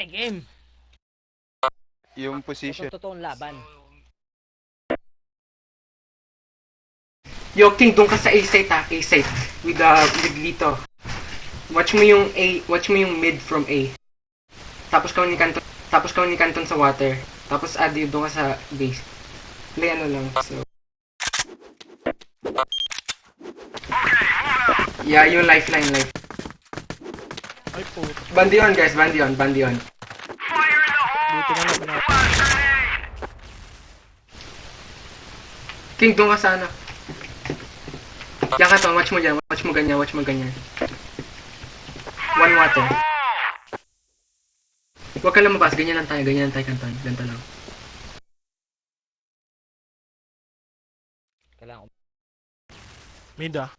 Ay, game. Yung position. Totoong laban. Yo, King, doon ka sa A-site ha. A-site. With Lito. Watch mo yung mid from A. Tapos kawin ni Canton sa water. Tapos Adi, doon ka sa base. Play ano lang. So. Yeah, yung lifeline. Ay po. Bandi on, guys. Bandi on. Buti na lang na. King, doon ka sa ano. Yan ka to. Watch mo dyan. Watch mo ganyan. One water. Huwag ka lang mabas. Ganyan lang tayo, Canton. Ganito lang. Kailangan ko. Mid ah.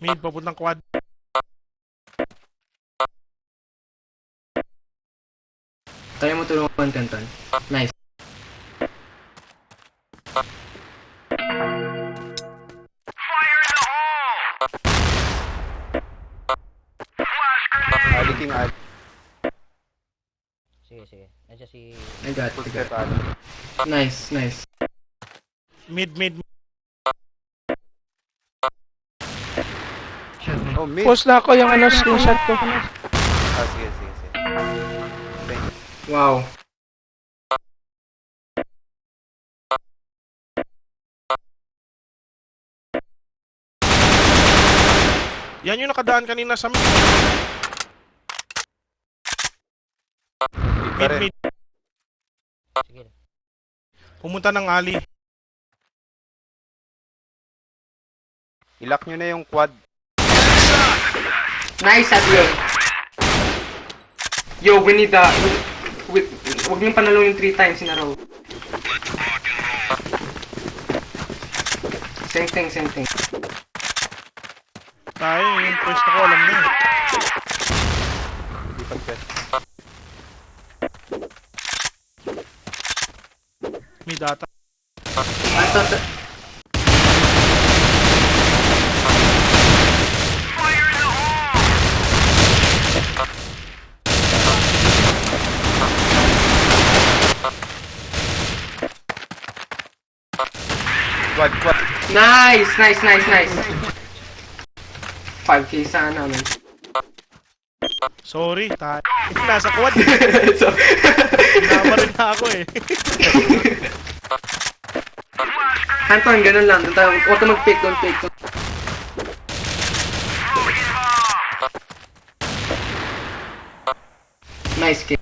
Mid, papuntang quad. Tayo mo tulungan, Canton. Nice. Ali King Ali. Sige. Nandiyan si... I got Footstep it. Ali. Nice. Mid. Oh, mid. Post na ako yung screenshot ko. Ah, sige. Wow. Yan yung nakadaan kanina sa mid. Pa rin. Mid. Sige. Pumunta ng alley. Ilock nyo na yung quad. Nice, Adrian. Yo, we need huwag niyong panalo yung 3 times in a row. Same thing. Tayo, yung first ako, alam na eh. Hindi pag-set. Mid ata. Quad. Nice. 5k sana, man. Sorry, tayo. Nasa quad. So, Hinama rin na ako eh. Canton, ganun lang. Doon tayo. Huwag ka mag-pick, don't pick. Nice kick.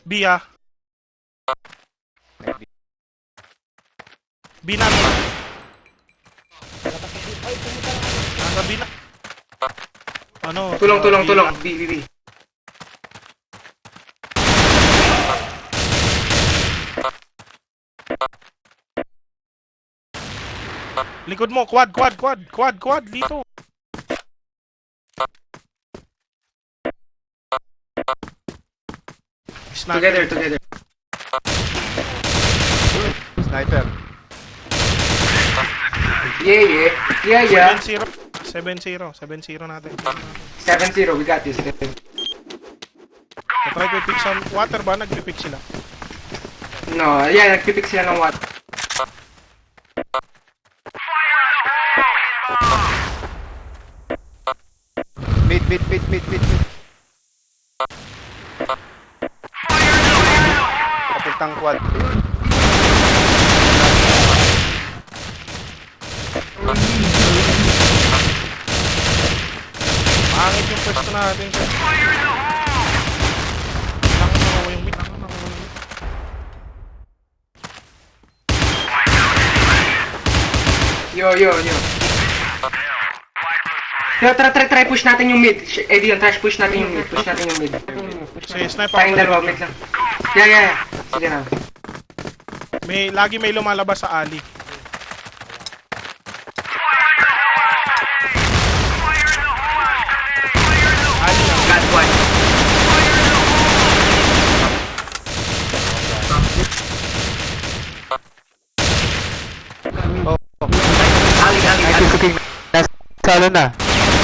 B ah. B namin. Nasa B na. Ano? Tulong. B. Likod mo, quad, dito. Sniper. Together. Sniper. Yeah. 7-0 natin. 7-0, we got this. Try ko i-pick sa water ba? Nag-pick sila. No, yeah, nagpipick sila ng what? Mid. Papuntang quad. Pangit yung pwesto natin. Nakuha yung mid. Yo. Yo, try push natin yung mid. Eddie, trash push natin yung mid. Sige, sniper Tayong ako. dalawa, wait lang. Yeah. Sige na. Lagi may lumalabas sa alley. Got one. Kala na.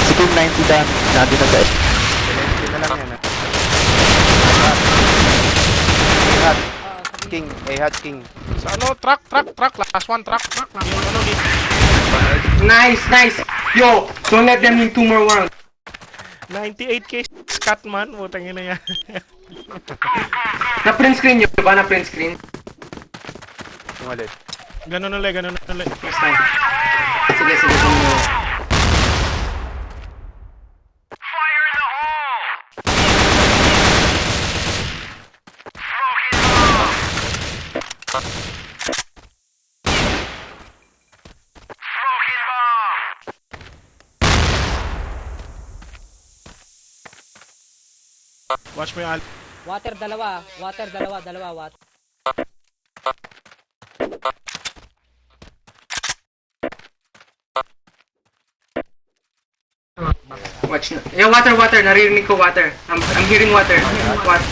Si King 90 down. Natin na guys. Silence na lang yan, ha. Hat. King. Hat, King. Sa ano, truck. Last one, truck. Yung ano, dito. Nice. Yo, don't let them win 2 more rounds. 98k scat man. Putang ina yan. Na-print screen nyo ba? Na-print screen? Umalis. Ganun ulit. Next time. Sige. Watch mo yung Ali. Water, dalawa. Water. Watch na. Yeah, water. Naririnig ko water. I'm hearing water. Water.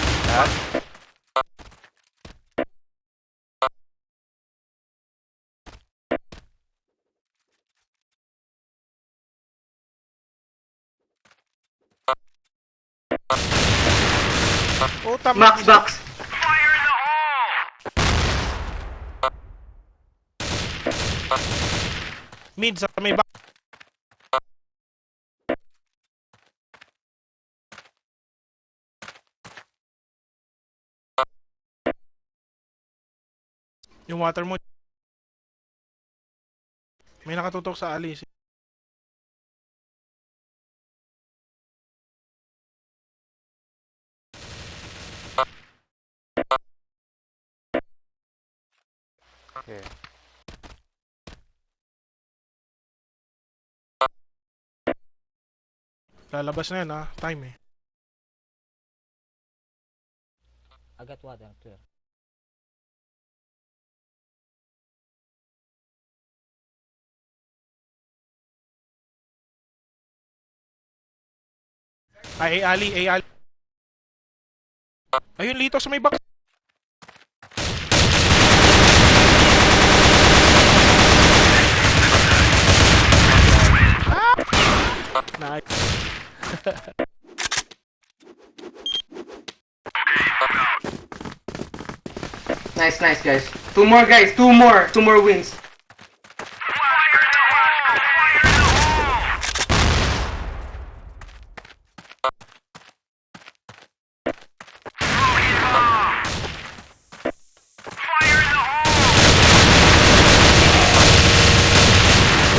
Oh, tama. Box. Mid sa may back. Yung water mo. May nakatutok sa Ali. Okay. Lalabas na yan ha. Time eh. I got water, clear. Ay, Ali. Ayun, Lito sa may back. Nice. Nice, guys. 2 more, guys. 2 more wins.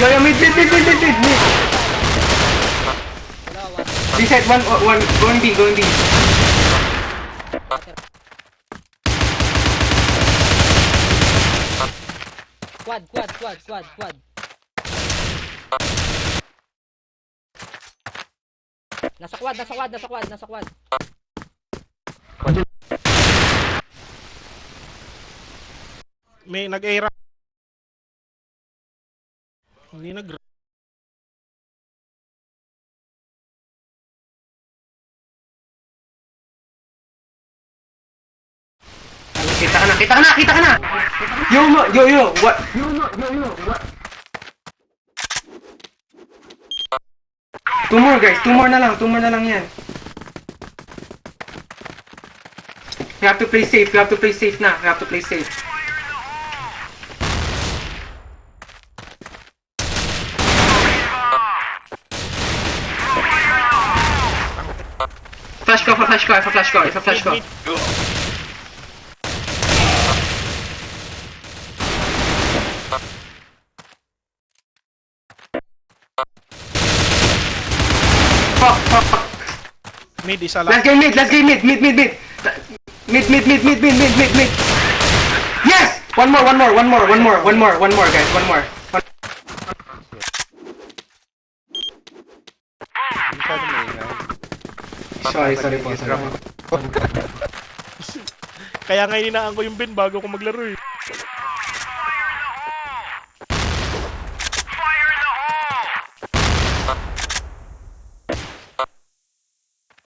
Yo, mid. Dalawa, water. Reset, one, go in B. Water. Quad. Nasa quad. May nag-aira. Hindi nag Kita ka na. Yo, what? What? 2 more, guys. 2 more na lang yan. We have to play safe. na. Flash ko. Mid. Fuck. Mid, isa lang. Let's game mid. Mid. Yes! One more, guys. One more. Masyado maingay. Sorry po. Kaya nga ininaan ko yung bin bago ko maglaro eh.